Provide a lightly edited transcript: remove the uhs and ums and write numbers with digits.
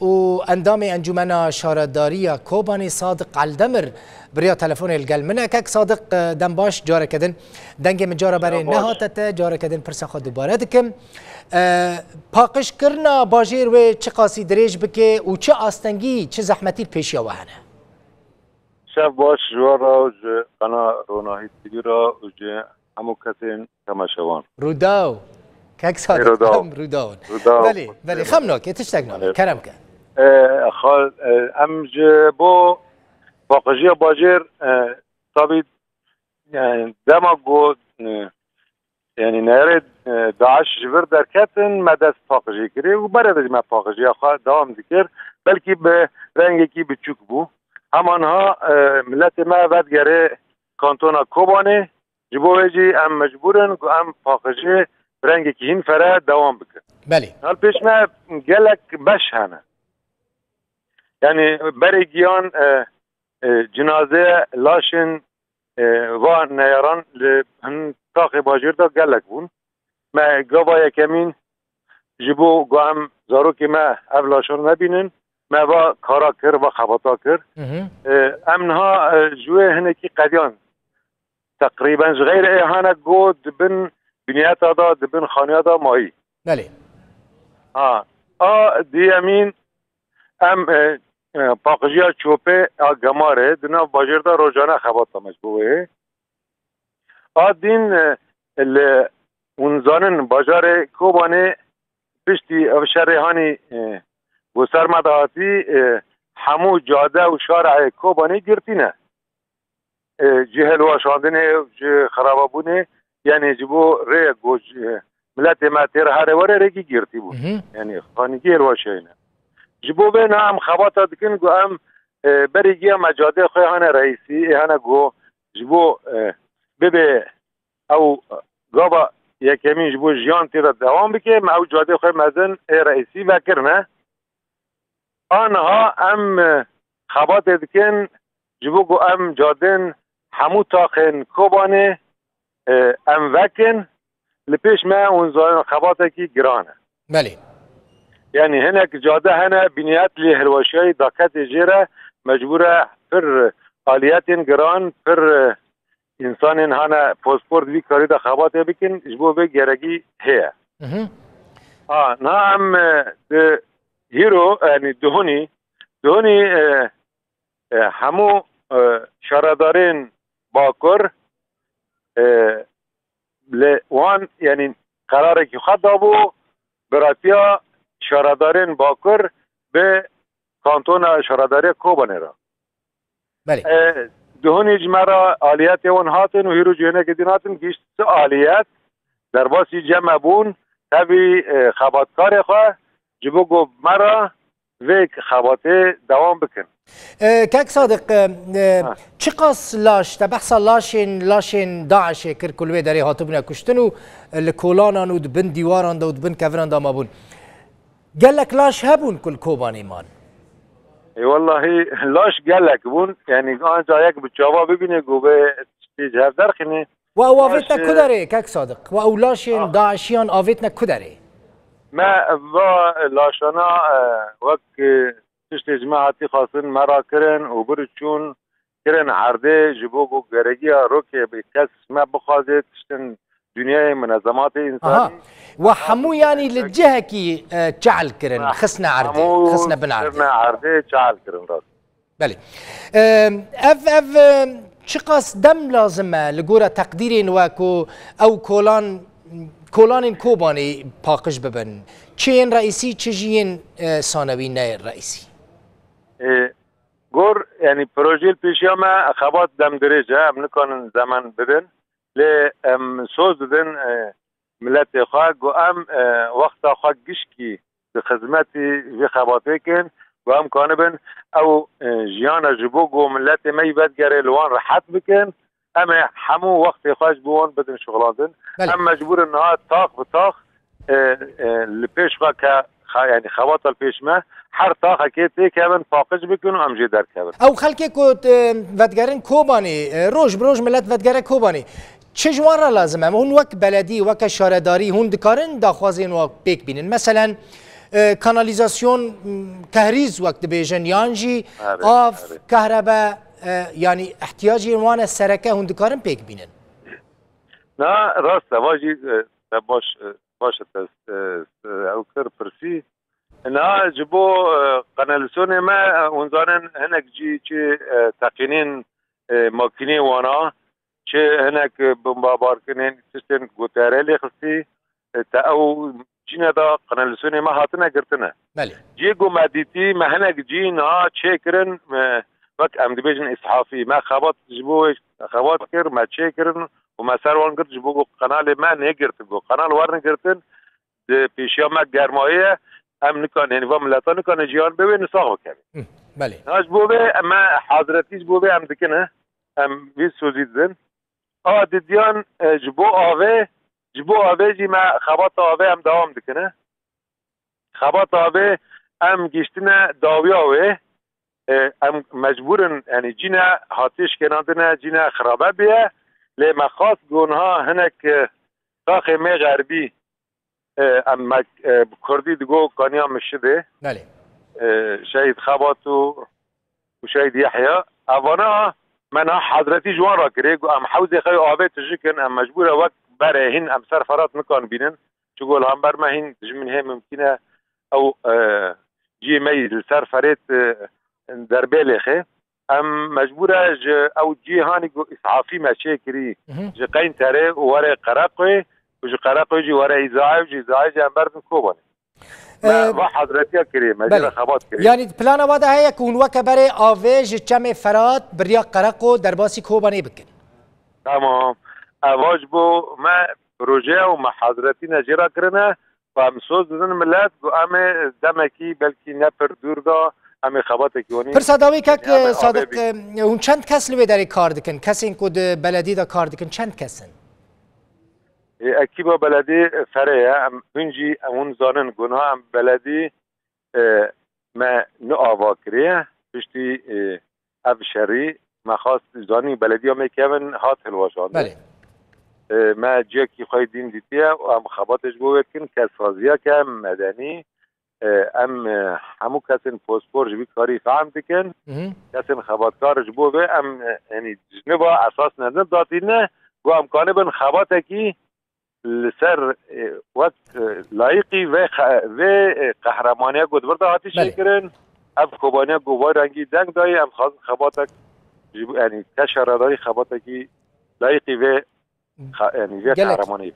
و اندام انجمن شارداری کوبانی صادق الدمر بریا تلفن الگل منه که صادق دم باش جاره کدن دنگ من جاره برای نهاتته جاره کدن پرسا خود دوباره دکم پاقش کرنا باجیر و چه قاسی دریج بکه و چه آستنگی چه زحمتی پیشیا وهنه شب باش جوارا قنا روناهی تیگیرا و همو کسین کمشوان روداو كاك صادق روداون بلي خمنوك تشتاقنا كلام كان خال امج بو باقجيه باجر طبيب يعني دما قود يعني نارد داعش جبر در كاتن مدس باقجيه كري وبرد ما باقجيه خال دوام ذكر بلكي برنگي كي بچوك بو همانها ملت ما بعد گره کانتونا کوبانه جبو وجي ام مجبورن ام باقجيه رنگی که این فره دوام بکن بله حال پیش ما گلک بش هنه یعنی برای گیان جنازه لاشن و نیاران هم تاق باجر دا گلک بون ما گاوا یکمین جبو گوهم زارو که ما او لاشن نبینن ما با کارا کر و خباتا کر امنها جوه هنه که قدیان تقریبا غیر ایهانه گود بن بنیات دا دبن خانه دا مایی بله دیامین ام پاقجیا چوپه گماره دنا باجر دا روزانه خبات مجبوره دین اونزانن باجار کوبانه پشتی افشارهانی گسر مدهاتی همو جاده و شارع کوبانه گرتینه جهل و شاندنه خرابابونه یعنی جبو ری گوش ملت ما تیر هر وره رگی گرتی بود یعنی خانگی روشینه جبو به نام خبات دکن گو ام بریگی مجاده خوی رئیسی هنه گو جبو ببه او گابا یکمی جبو جیان تیر دوام بکه ما او جاده خوی مزن رئیسی وکرنه آنها ام خبات دکن جبو گو ام جادن همو تاقن کوبانه ام وکن لپیش ما اونزان خباته کی گرانه بله یعنی هنک جاده هنه بنیات لی هلوشی داکت جیره مجبوره پر آلیت گران پر انسان هنه پاسپورت وی کاری دا خباته بکن جبو به گرگی هیه نه ام ده هیرو یعنی دهونی همو شاردارین باکر وان یعنی قراره که خود دابو براتیا شاردارین باکر به کانتون شارداری کوبانه را بله دهون اجمرا آلیت اون هاتن و هیرو جهنه که دین هاتن گیشت آلیت در باسی جمع بون تبی خباتکار خواه جبو گو مرا ویک خباته دوام بکن كاك صادق چقاس لاش تبحث لاشين داعش كر كل داري هاتبنا كشتنو الكولانان ود بن ديواران دا ود بن كفران دا ما بون قال لك لاش هبون كل كوبان ايمان اي والله لاش قال لك بون يعني ان جايك بتشابا ببيني جوبه تيجي درخني واوافيتنا كدري كاك صادق واولاشين داعشيان اوافيتنا كدري ما لاشانا وقت تشت جماعتی خاصن مرا کرن و برچون کرن عرضه جبوگو گرگی رو که به کس ما بخوازه تشتن دنیای منظمات انسانی و همو یعنی لجهه کی چعل کرن خسنا عرضه خسنا بن عرضه خسنا عرضه چعل کرن راست بله اف چقاس دم لازمه لگوره تقدیرین وکو او کولان کوبانی پاقش ببن چین رئیسی چجین ثانوی نه رئیسی گور یعنی پروژه پیشیا ما خبات دم درجه ام نکنن زمان بدن لی سوز دن ملت خواه گو ام وقتا خواه گشکی به خدمتی وی خباته کن گو ام کانه بن او جیان جبو گو ملت می بدگره لوان راحت بکن اما همو وقت خواهش بوان بدن شغلاتن ام مجبور انها طاق بطاق لپیش خواه که يعني خوات البيش ما هر طاقه كي كمان فاقج بيكونوا ام جدار كمان او خلكي كوت ودگرن کوبانی روز بروز ملت ودگره کوبانی چه جوار لازمه هون وک بلدی وک شارداری هون دکارن داخوازین و بیک بینن مثلا کانالیزاسیون کهریز وقت بیجن یانجی آف کهربا یعنی احتیاجی وان سرکه هندکارن پیک بینن. نه راست واجی باش او کر پرسی نه جبو قنالسون ما ونزانن هناك جي تقنين ماكيني وانا چه هناك بمبار كنين سيستم غوتاريلي خصي تا او جينا دا قنالسون ما هاتنا قرتنا بله جي جو ماديتي ما هناك جينا تشيكرن وقت ام دبيجن اسحافي ما خبط جبو خبط كر ما تشيكرن وما سروان قرت جبو قنال ما نيقرت جو قنال ورن قرتن پیشیا ما گرمایه ام نکان یعنی و ملتان نکان جیان ببین ساق بکنی بله ناش بوبه اما حضرتیش بوبه ام دکنه ام ویز سوزید زن دیدیان جبو آوه جی ما خبات آوه ام دوام دکنه خبات آوه ام گشتنه داوی آوه ام مجبورن یعنی جینا هاتش کناندنه جینا خرابه بیه لی مخاص گونها هنک داخل می غربی ام کردی دگو کانیا مشده بله شهید خباتو و شهید یحیی اوانا من حضرتی جوان را کرده ام حوزه خیلی آبه تجکن ام مجبور وقت بره هین ام سرفرات نکان بینن چگول هم بر ما هین جمن هی ممکنه او جی میز سرفرات در بیلخه ام مجبوره او جی هانی اسعافی مچه کری جی قین تره و وره قرقه وجي قراقه يجي ورا إذاعة وجي إذاعة جنبر من كوباني ما حضرتك كريم مجرى خبات كريم يعني بلان وادا هي يكون وكبري آويج كم فرات بريا قرقو درباسي كوباني بكن تمام أواج بو ما بروجه وما حضرتي نجرا كرنا فمسوز دن ملت بو أمي دمكي بلكي نفر دوردا أمي خباتك يوني پرساداوی که صادق اون چند کس لوی داری کار دکن کسی این کد بلدی دا کار دکن چند کسن اكيبا بلدي فريا ام هنجي اون زانن گناه ام بلدي ما نقاوا كريه بشتي ابشري ما خاص زاني بلدي ام كمن هات الواشان بله ما جاكي خايدين ديتيا ام خباتش بوكن كسازيا كم مدني ام همو كسن پاسپور جبي كاري فهم دكن كسن خباتكار جبو ام يعني جنبا اساس ندن داتينه و امكانه بن خباتكي لسر وقت لایقی و قهرمانیه گود برده هاتی شکرن اف کوبانیه گوبای رنگی دنگ دایی ام خواست خباتک یعنی کشره داری خباتکی لایقی و یعنی قهرمانیه